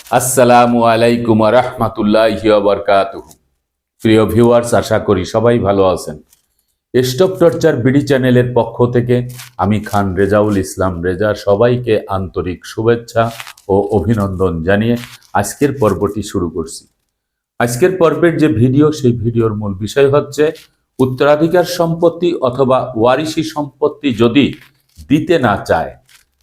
আসসালামু আলাইকুম ওয়া রাহমাতুল্লাহি ওয়া বারাকাতুহু। প্রিয় ভিউয়ার্স, আশা করি সবাই ভালো আছেন। স্টপ টর্চার বিডি চ্যানেলের পক্ষ থেকে আমি খান রেজাউল ইসলাম রেজা সবাইকে আন্তরিক শুভেচ্ছা ও অভিনন্দন জানিয়ে আজকের পর্বটি শুরু করছি। আজকের পর্বের যে ভিডিও, সেই ভিডিওর মূল বিষয় হচ্ছে উত্তরাধিকার সম্পত্তি অথবা ওয়ারিশি সম্পত্তি যদি দিতে না চায়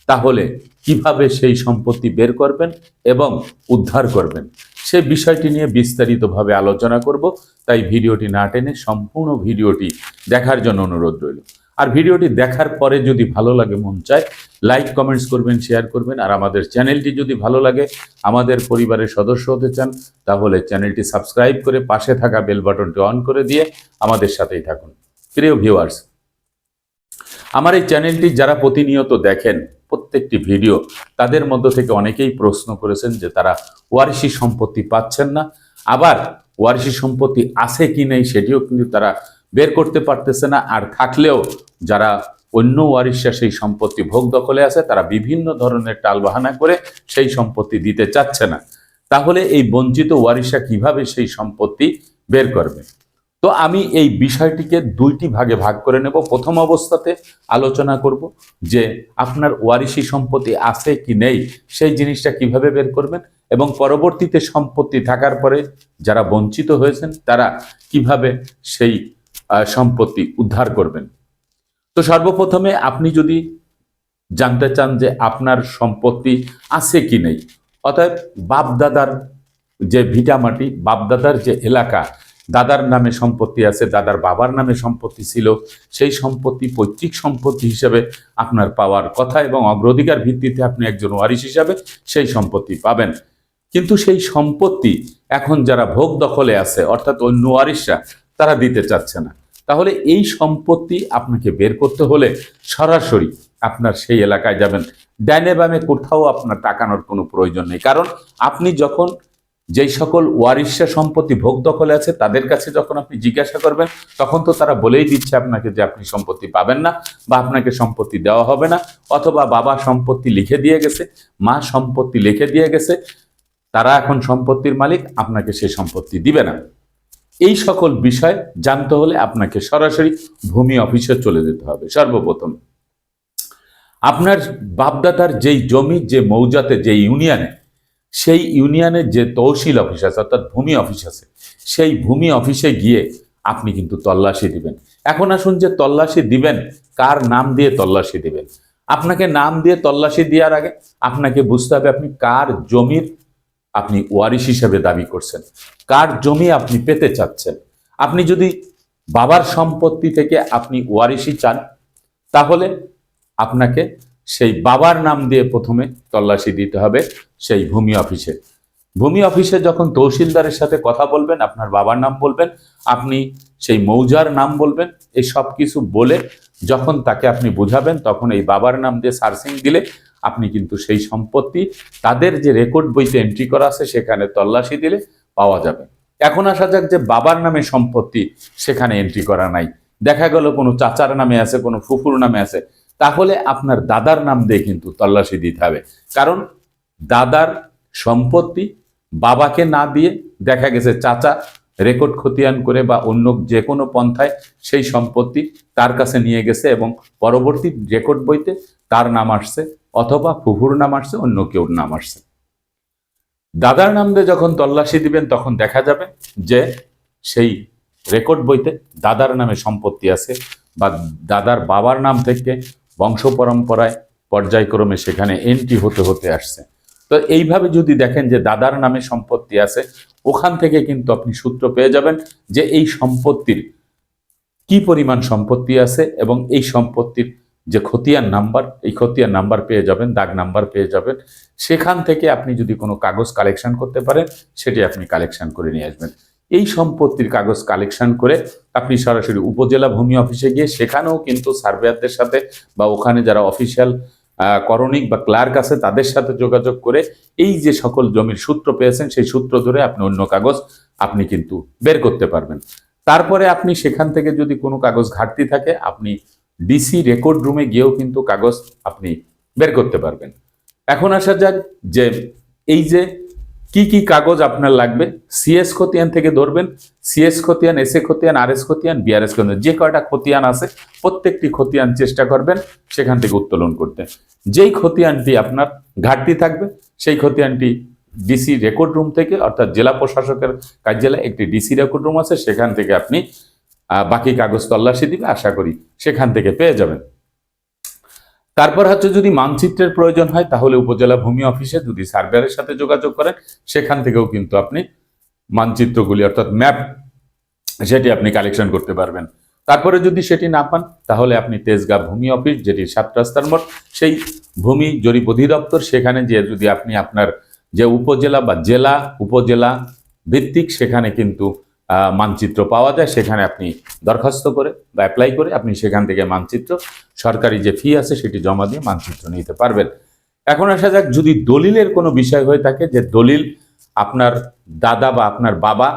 তাহলে কিভাবে সেই সম্পত্তি বের করবেন এবং উদ্ধার করবেন, সেই বিষয়টি নিয়ে বিস্তারিতভাবে আলোচনা করব। তাই ভিডিওটি না টেনে সম্পূর্ণ ভিডিওটি দেখার জন্য অনুরোধ রইল। আর ভিডিওটি দেখার পরে যদি ভালো লাগে, মন চায় লাইক কমেন্টস করবেন, শেয়ার করবেন। আর আমাদের চ্যানেলটি যদি ভালো লাগে, আমাদের পরিবারের সদস্য হতে চান, তাহলে চ্যানেলটি সাবস্ক্রাইব করে পাশে থাকা বেল বাটনটি অন করে দিয়ে আমাদের সাথেই থাকুন। প্রিয় ভিউয়ার্স, আমার এই চ্যানেলটি যারা প্রতিনিয়ত দেখেন প্রত্যেকটি ভিডিও, তাদের মধ্য থেকে অনেকেই প্রশ্ন করেছেন যে তারা ওয়ারিশি সম্পত্তি পাচ্ছেন না, আবার ওয়ারিশি সম্পত্তি আছে কি নেই সেটিও কিন্তু তারা বের করতে পারতেছে না। আর থাকলেও যারা অন্য ওয়ারিশরা সেই সম্পত্তি ভোগ দখলে আছে, তারা বিভিন্ন ধরনের টালবাহানা করে সেই সম্পত্তি দিতে চাচ্ছে না। তাহলে এই বঞ্চিত ওয়ারিশরা কিভাবে সেই সম্পত্তি বের করবে? তো আমি এই বিষয়টিকে দুইটি ভাগে ভাগ করে নেব। প্রথম অবস্থাতে আলোচনা করব যে আপনার ওয়ারিশি সম্পত্তি আছে কি নেই, সেই জিনিসটা কিভাবে বের করবেন, এবং পরবর্তীতে সম্পত্তি থাকার পরে যারা বঞ্চিত হয়েছেন তারা কিভাবে সেই সম্পত্তি উদ্ধার করবেন। তো সর্বপ্রথমে আপনি যদি জানতে চান যে আপনার সম্পত্তি আছে কি নেই, অতএব বাপদাদার যে ভিটামাটি, বাপদাদার যে এলাকা, দাদার নামে সম্পত্তি আছে, দাদার বাবার নামে সম্পত্তি ছিল, সেই সম্পত্তি পৈতৃক সম্পত্তি হিসেবে আপনার পাওয়ার কথা এবং অগ্রাধিকার ভিত্তিতে আপনি একজন ওয়ারিশ হিসাবে সেই সম্পত্তি পাবেন। কিন্তু সেই সম্পত্তি এখন যারা ভোগ দখলে আছে, অর্থাৎ অন্য ওয়ারিশরা, তারা দিতে চাচ্ছে না। তাহলে এই সম্পত্তি আপনাকে বের করতে হলে সরাসরি আপনার সেই এলাকায় যাবেন। ডাইনে বামে কোথাও আপনার তাকানোর কোনো প্রয়োজন নেই, কারণ আপনি যখন যেই সকল ওয়ারিশরা সম্পত্তি ভোগ দখলে আছে তাদের কাছে যখন আপনি জিজ্ঞাসা করবেন, তখন তো তারা বলেই দিচ্ছে আপনাকে যে আপনি সম্পত্তি পাবেন না, বা আপনাকে সম্পত্তি দেওয়া হবে না, অথবা বাবা সম্পত্তি লিখে দিয়ে গেছে, মা সম্পত্তি লিখে দিয়ে গেছে, তারা এখন সম্পত্তির মালিক, আপনাকে সেই সম্পত্তি দিবে না। এই সকল বিষয় জানতে হলে আপনাকে সরাসরি ভূমি অফিসে চলে যেতে হবে। সর্বপ্রথম আপনার বাপদাদার যেই জমি, যে মৌজাতে, যে ইউনিয়নে, সেই ইউনিয়নের যে তহসিল অফিস আছে, অর্থাৎ ভূমি অফিস আছে, সেই ভূমি অফিসে গিয়ে আপনি কিন্তু তল্লাশি দিবেন। এখন আসুন, যে তল্লাশি দিবেন, কার নাম দিয়ে তল্লাশি দিবেন? আপনাকে নাম দিয়ে তল্লাশি দেওয়ার আগে আপনাকে বুঝতে হবে আপনি কার জমির আপনি ওয়ারিশ হিসেবে দাবি করছেন, কার জমি আপনি পেতে চাচ্ছেন। আপনি যদি বাবার সম্পত্তি থেকে আপনি ওয়ারিশি চান, তাহলে আপনাকে সেই বাবার নাম দিয়ে প্রথমে তল্লাশি দিতে হবে সেই ভূমি অফিসে। ভূমি অফিসে যখন তহসিলদারের সাথে কথা বলবেন, আপনার বাবার নাম বলবেন, আপনি সেই মৌজার নাম বলবেন, এই সব কিছু বলে যখন তাকে আপনি বুঝাবেন, তখন এই বাবার নাম দিয়ে সার্চিং দিলে আপনি কিন্তু সেই সম্পত্তি তাদের যে রেকর্ড বইতে এন্ট্রি করা আছে সেখানে তল্লাশি দিলে পাওয়া যাবে। এখন আসা যাক যে বাবার নামে সম্পত্তি সেখানে এন্ট্রি করা নাই, দেখা গেল কোনো চাচার নামে আছে, কোনো ফুফুর নামে আছে, তাহলে আপনার দাদার নাম দিয়ে কিন্তু তল্লাশি দিতে হবে। কারণ দাদার সম্পত্তি বাবাকে না দিয়ে দেখা গেছে চাচা রেকর্ড খতিয়ান করে বা অন্য যে কোনো পন্থায় সেই সম্পত্তি তার কাছে নিয়ে গেছে, এবং পরবর্তী রেকর্ড বইতে তার নাম আসছে, অথবা ফুফুর নাম আসছে, অন্য কেউ নাম আসছে। দাদার নাম দিয়ে যখন তল্লাশি দিবেন, তখন দেখা যাবে যে সেই রেকর্ড বইতে দাদার নামে সম্পত্তি আছে, বা দাদার বাবার নাম থেকে বংশ পরম্পরায় পর্যায়ক্রমে সেখানে এন্ট্রি হতে হতে আসছে। তো এইভাবে যদি দেখেন যে দাদার নামে সম্পত্তি আছে, ওখান থেকে কিন্তু আপনি সূত্র পেয়ে যাবেন যে এই সম্পত্তির কি পরিমাণ সম্পত্তি আছে, এবং এই সম্পত্তির যে খতিয়ান নাম্বার, এই খতিয়ান নাম্বার পেয়ে যাবেন, দাগ নাম্বার পেয়ে যাবেন। সেখান থেকে আপনি যদি কোনো কাগজ কালেকশন করতে পারেন, সেটি আপনি কালেকশন করে নিয়ে আসবেন। এই সম্পত্তির কাগজ কালেকশন করে আপনি সরাসরি উপজেলা ভূমি অফিসে গিয়ে সেখানেও কিন্তু সার্ভেয়ারদের সাথে বা ওখানে যারা অফিসিয়াল করণিক বা ক্লার্ক আছে তাদের সাথে যোগাযোগ করে এই যে সকল জমির সূত্র পেয়েছেন, সেই সূত্র ধরে আপনি অন্য কাগজ আপনি কিন্তু বের করতে পারবেন। তারপরে আপনি সেখান থেকে যদি কোনো কাগজ ঘাটতি থাকে, আপনি ডিসি রেকর্ড রুমে গিয়েও কিন্তু কাগজ আপনি বের করতে পারবেন। এখন আসা যাক যে এই যে কি কি কাগজ আপনার লাগবে? সিএস খতিয়ান থেকে ধরবেন, সিএস খতিয়ান, এসএ খতিয়ান, আরএস খতিয়ান, বিআরএস খতিয়ান, যে কয়টা খতিয়ান আছে প্রত্যেকটি খতিয়ান চেষ্টা করবেন সেখান থেকে উত্তোলন করতে। যেই খতিয়ানটি আপনার ঘাটতি থাকবে সেই খতিয়ানটি ডিসি রেকর্ড রুম থেকে, অর্থাৎ জেলা প্রশাসকের কার্যালয়ে একটি ডিসি রেকর্ড রুম আছে, সেখান থেকে আপনি বাকি কাগজ তল্লাশি দিবে, আশা করি সেখান থেকে পেয়ে যাবেন। তারপর হচ্ছে যদি মানচিত্রের প্রয়োজন হয় তাহলে উপজেলা ভূমি অফিসে যদি সার্ভেয়ারের সাথে যোগাযোগ করেন সেখান থেকেও কিন্তু আপনি মানচিত্রগুলি অর্থাৎ ম্যাপ সেটি আপনি কালেকশন করতে পারবেন। তারপরে যদি সেটি না পান তাহলে আপনি তেজগাঁ ভূমি অফিস, যেটি 7 রাস্তার মোড়, সেই ভূমি জরিপ অধিদপ্তর, সেখানে যে যদি আপনি আপনার যে উপজেলা বা জেলা উপজেলা ভিত্তিক সেখানে কিন্তু মানচিত্র পাওয়া যায়, সেখানে আপনি দরখাস্ত করে বা অ্যাপ্লাই করে আপনি সেখান থেকে মানচিত্র, সরকারি যে ফি আছে সেটি জমা দিয়ে মানচিত্র নিতে পারবেন। এখন আসা যাক, যদি দলিলের কোনো বিষয় হয়ে থাকে, যে দলিল আপনার দাদা বা আপনার বাবা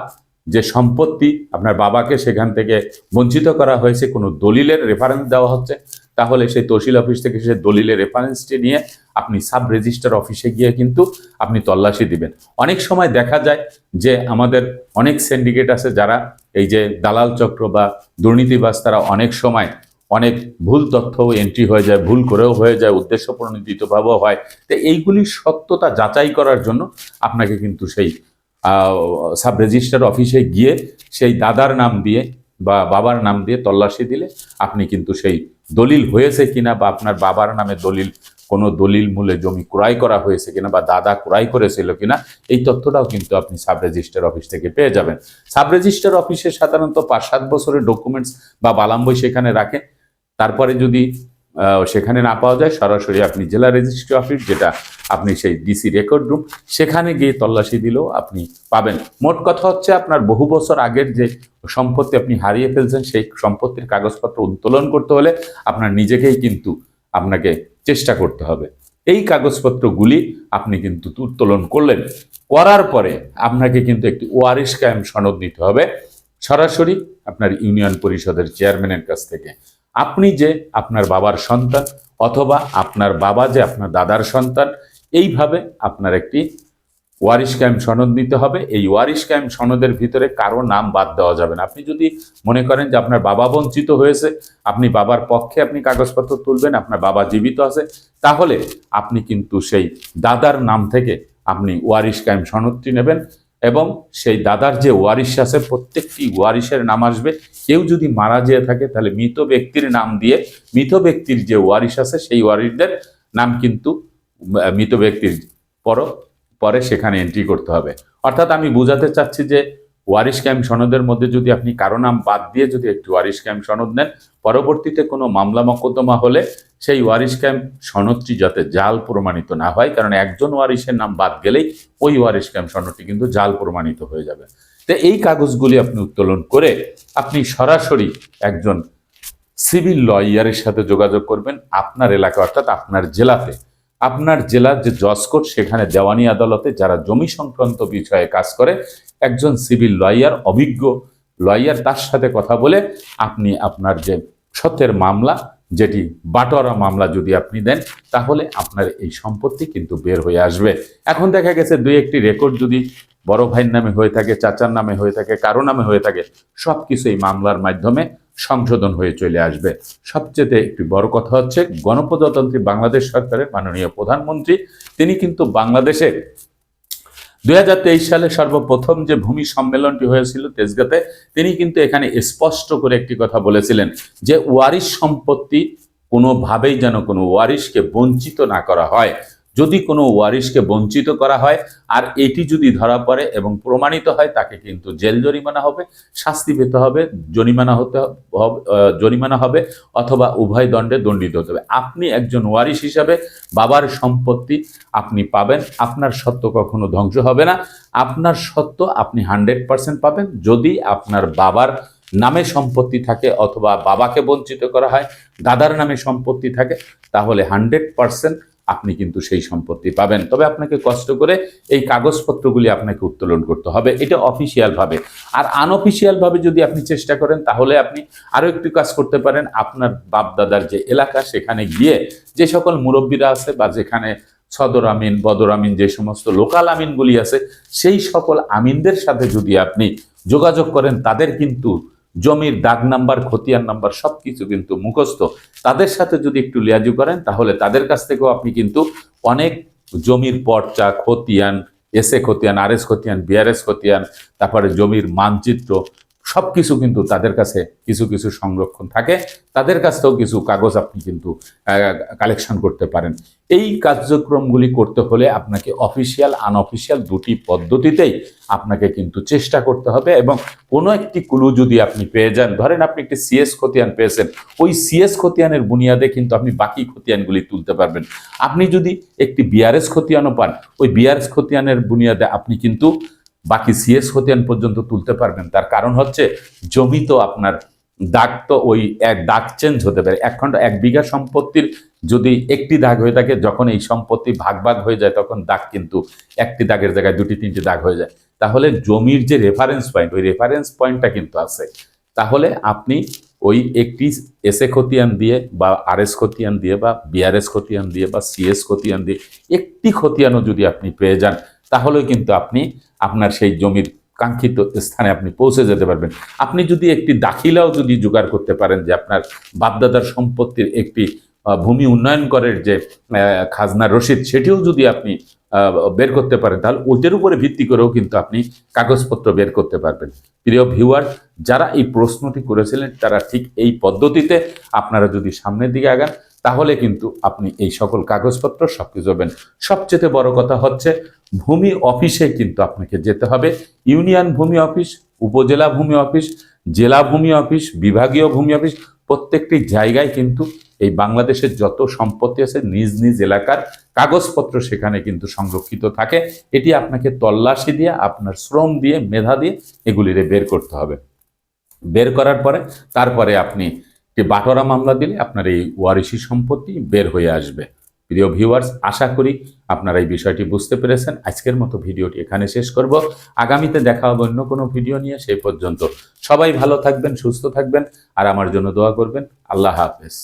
যে সম্পত্তি আপনার বাবাকে সেখান থেকে বঞ্চিত করা হয়েছে, কোনো দলিলের রেফারেন্স দেওয়া হচ্ছে, তাহলে সেই তহসিল অফিস থেকে সেই দলিলের রেফারেন্সটি নিয়ে আপনি সাব রেজিস্ট্রার অফিসে গিয়ে কিন্তু আপনি তল্লাশি দিবেন। অনেক সময় দেখা যায় যে আমাদের অনেক সিন্ডিকেট আছে যারা এই যে দালাল চক্র বা দুর্নীতিবাজ, তারা অনেক সময় অনেক ভুল তথ্য এন্ট্রি হয়ে যায়, ভুল করেও হয়ে যায়, উদ্দেশ্য প্রণোদিতভাবেও হয়। তো এইগুলির সত্যতা যাচাই করার জন্য আপনাকে কিন্তু সেই সাব রেজিস্ট্রার অফিসে গিয়ে সেই দাদার নাম দিয়ে বা বাবার নাম দিয়ে তল্লাশি দিলে আপনি কিন্তু সেই দলিল হয়েছে কিনা বা আপনার বাবার নামে দলিল, কোনো দলিল মূলে জমি ক্রয় করা হয়েছে কিনা বা দাদা ক্রয় করেছিল কিনা, এই তথ্যটাও কিন্তু আপনি সাব রেজিস্ট্রার অফিস থেকে পেয়ে যাবেন। সাব রেজিস্ট্রার অফিসে সাধারণত 5-7 বছরের ডকুমেন্টস বা বালামবই সেখানে রাখেন। তারপরে যদি সেখানে না পাওয়া যায়, সরাসরি আপনি জেলা রেজিস্ট্রি অফিস, যেটা আপনি সেই ডিসি রেকর্ড রুম, সেখানে গিয়ে তল্লাশি দিলেও আপনি পাবেন। মোট কথা হচ্ছে, আপনার বহু বছর আগের যে সম্পত্তি আপনি হারিয়ে ফেলছেন সেই সম্পত্তির কাগজপত্র উত্তোলন করতে হলে আপনার নিজেকেই কিন্তু আপনাকে চেষ্টা করতে হবে। এই কাগজপত্রগুলি আপনি কিন্তু উত্তোলন করলেন, করার পরে আপনাকে কিন্তু একটি ওয়ারিশ কায়েম সনদ নিতে হবে সরাসরি আপনার ইউনিয়ন পরিষদের চেয়ারম্যানের কাছ থেকে। আপনি যে আপনার বাবার সন্তান অথবা আপনার বাবা যে আপনার দাদার সন্তান, এইভাবে আপনার একটি ওয়ারিশ কায়েম সনদ নিতে হবে। এই ওয়ারিশ কায়েম সনদের ভিতরে কারো নাম বাদ দেওয়া যাবে না। আপনি যদি মনে করেন যে আপনার বাবা বঞ্চিত হয়েছে, আপনি বাবার পক্ষে আপনি কাগজপত্র তুলবেন, আপনার বাবা জীবিত আছে, তাহলে আপনি কিন্তু সেই দাদার নাম থেকে আপনি ওয়ারিশ কায়েম সনদটি নেবেন এবং সেই দাদার যে ওয়ারিশ আছে প্রত্যেকটি ওয়ারিশের নাম আসবে। কেউ যদি মারা যেয়ে থাকে তাহলে মৃত ব্যক্তির নাম দিয়ে মৃত ব্যক্তির যে ওয়ারিশ আছে সেই ওয়ারিশদের নাম কিন্তু মৃত ব্যক্তির পরে সেখানে এন্ট্রি করতে হবে। অর্থাৎ আমি বোঝাতে চাচ্ছি যে ওয়ারিশ কায়েম সনদের মধ্যে যদি আপনি কারো নাম বাদ দিয়ে যদি একটি ওয়ারিশ কায়েম সনদ নেন, পরবর্তীতে কোনো মামলা মোকদ্দমা হলে সেই ওয়ারিশ কায়েম সনদটি যাতে জাল প্রমাণিত না হয়, কারণ একজন ওয়ারিশের নাম বাদ গেলেই ওই ওয়ারিশ কায়েম সনদটি কিন্তু জাল প্রমাণিত হয়ে যাবে। তো এই কাগজগুলি আপনি উত্তোলন করে আপনি সরাসরি একজন সিভিল লয়ারের সাথে যোগাযোগ করবেন আপনার এলাকা, অর্থাৎ আপনার জেলাতে। আপনার জেলার যে জজ কোর্ট, সেখানে দেওয়ানি আদালতে যারা জমি সংক্রান্ত বিষয়ে কাজ করে, একজন সিভিল লয়ার, অভিজ্ঞ লয়ার, তার সাথে কথা বলে আপনি আপনার যে সত্যের মামলা, যেটি বাটোয়ারা মামলা যদি আপনি দেন, তাহলে আপনার এই সম্পত্তি কিন্তু বের হয়ে আসবে। এখন দেখা গেছে 2-1টি রেকর্ড যদি বড় ভাইয়ের নামে হয়ে থাকে, চাচার নামে হয়ে থাকে, কারো নামে হয়ে থাকে, সবকিছু এই মামলার মাধ্যমে সংশোধন হয়ে চলে আসবে। সবচেয়ে একটি বড় কথা হচ্ছে, গণপ্রজাতন্ত্রী বাংলাদেশ সরকারের মাননীয় প্রধানমন্ত্রী, তিনি কিন্তু বাংলাদেশে 2023 সালে সর্বপ্রথম যে ভূমি সম্মেলনটি হয়েছিল তেজগাঁতে, তিনি কিন্তু এখানে স্পষ্ট করে একটি কথা বলেছিলেন যে ওয়ারিশ সম্পত্তি কোনোভাবেই যেন কোনো ওয়ারিশকে বঞ্চিত না করা হয়। যদি কোনো ওয়ারিশকে বঞ্চিত করা হয় আর এটি যদি ধরা পড়ে এবং প্রমাণিত হয়, তাকে কিন্তু জেল জরিমানা হবে, শাস্তি পেতে হবে, জরিমানা হবে অথবা উভয় দণ্ডে দণ্ডিত হতে হবে। আপনি একজন ওয়ারিশ হিসাবে বাবার সম্পত্তি আপনি পাবেন, আপনার সত্ত্ব কখনো ধ্বংস হবে না, আপনার সত্ত্ব আপনি 100% পাবেন। যদি আপনার বাবার নামে সম্পত্তি থাকে অথবা বাবাকে বঞ্চিত করা হয়, দাদার নামে সম্পত্তি থাকে, তাহলে 100% আপনি কিন্তু সেই সম্পত্তি পাবেন। তবে আপনাকে কষ্ট করে এই কাগজপত্রগুলি আপনাকে উত্তোলন করতে হবে, এটা অফিসিয়াল ভাবে। আর আনঅফিসিয়াল ভাবে যদি আপনি চেষ্টা করেন, তাহলে আপনি আরো একটু কাজ করতে পারেন। আপনার বাপ দাদার যে এলাকা, সেখানে গিয়ে যে সকল মুরব্বীরা আছে বা যেখানে সদর আমিন, বদর আমিন, যে সমস্ত লোকাল আমিনগুলি আছে, সেই সকল আমিনদের সাথে যদি আপনি যোগাযোগ করেন, তাদের কিন্তু জমির দাগ নাম্বার, খতিয়ান নাম্বার সবকিছু কিন্তু মুখস্থ। তাদের সাথে যদি একটু লিয়াজু করেন, তাহলে তাদের কাছ থেকেও আপনি কিন্তু অনেক জমির পর্চা, খতিয়ান, এসএ খতিয়ান, আরএস খতিয়ান, বিআরএস খতিয়ান, তারপরে জমির মানচিত্র সবকিছু কিন্তু তাদের কাছে কিছু কিছু সংরক্ষণ থাকে। তাদের কাছ থেকেও কিছু কাগজ আপনি কিন্তু কালেকশন করতে পারেন। এই কার্যক্রমগুলি করতে হলে আপনাকে অফিসিয়াল, আনঅফিসিয়াল দুটি পদ্ধতিতেই আপনাকে কিন্তু চেষ্টা করতে হবে। এবং কোনো একটি ক্লু যদি আপনি পেয়ে যান, ধরেন আপনি একটি সিএস খতিয়ান পেয়েছেন, ওই সিএস খতিয়ানের বুনিয়াদে কিন্তু আপনি বাকি খতিয়ানগুলি তুলতে পারবেন। আপনি যদি একটি বিআরএস খতিয়ানও পান, ওই বিআরএস খতিয়ানের বুনিয়াদে আপনি কিন্তু বাকি সিএস খতিয়ান পর্যন্ত তুলতে পারবেন। তার কারণ হচ্ছে জমি তো আপনার দাগ তো ওই এক দাগ চেঞ্জ হতে পারে। এক বিঘা সম্পত্তির যদি একটি দাগ হয়ে থাকে, যখন এই সম্পত্তি ভাগ ভাগ হয়ে যায়, তখন দাগ কিন্তু একটি দাগের জায়গায় দুটি তিনটি দাগ হয়ে যায়। তাহলে জমির যে রেফারেন্স পয়েন্ট, ওই রেফারেন্স পয়েন্টটা কিন্তু আছে। তাহলে আপনি ওই একটি এসএ খতিয়ান দিয়ে বা আরএস খতিয়ান দিয়ে বা বিআরএস খতিয়ান দিয়ে বা সিএস খতিয়ান দিয়ে একটি খতিয়ানও যদি আপনি পেয়ে যান, তাহলে কিন্তু আপনি আপনার সেই জমির কাঙ্ক্ষিত স্থানে আপনি পৌঁছে যেতে পারবেন। আপনি যদি একটি দাখিলাও যদি জোগাড় করতে পারেন, যে আপনার বাপদাদার সম্পত্তির একটি ভূমি উন্নয়ন করের যে খাজনা রসিদ, সেটিও যদি আপনি বের করতে পারেন, তাহলে ওইটার উপরে ভিত্তি করেও কিন্তু আপনি কাগজপত্র বের করতে পারবেন। প্রিয় ভিউয়ার, যারা এই প্রশ্নটি করেছিলেন, তারা ঠিক এই পদ্ধতিতে আপনারা যদি সামনের দিকে আগান, তাহলে কিন্তু আপনি এই সকল কাগজপত্র সবকিছু পাবেন। সবচেয়ে বড় কথা হচ্ছে, ভূমি অফিসে কিন্তু আপনাকে যেতে হবে। ইউনিয়ন ভূমি অফিস, উপজেলা ভূমি অফিস, জেলা ভূমি অফিস, বিভাগীয় ভূমি অফিস, প্রত্যেকটি জায়গায় কিন্তু এই বাংলাদেশের যত সম্পত্তি আছে, নিজ নিজ এলাকার কাগজপত্র সেখানে কিন্তু সংরক্ষিত থাকে। এটি আপনাকে তল্লাশি দিয়ে, আপনার শ্রম দিয়ে, মেধা দিয়ে এগুলিরে বের করতে হবে। বের করার পরে তারপরে আপনি একটি বাটোয়ারা মামলা দিলে আপনার এই ওয়ারিশি সম্পত্তি বের হয়ে আসবে। প্রিয় ভিউয়ার্স, আশা করি আপনারা এই বিষয়টি বুঝতে পেরেছেন। আজকের মতো ভিডিওটি এখানে শেষ করব। আগামীতে দেখা হবে অন্য কোনো ভিডিও নিয়ে। সেই পর্যন্ত সবাই ভালো থাকবেন, সুস্থ থাকবেন, আর আমার জন্য দোয়া করবেন। আল্লাহ হাফেজ।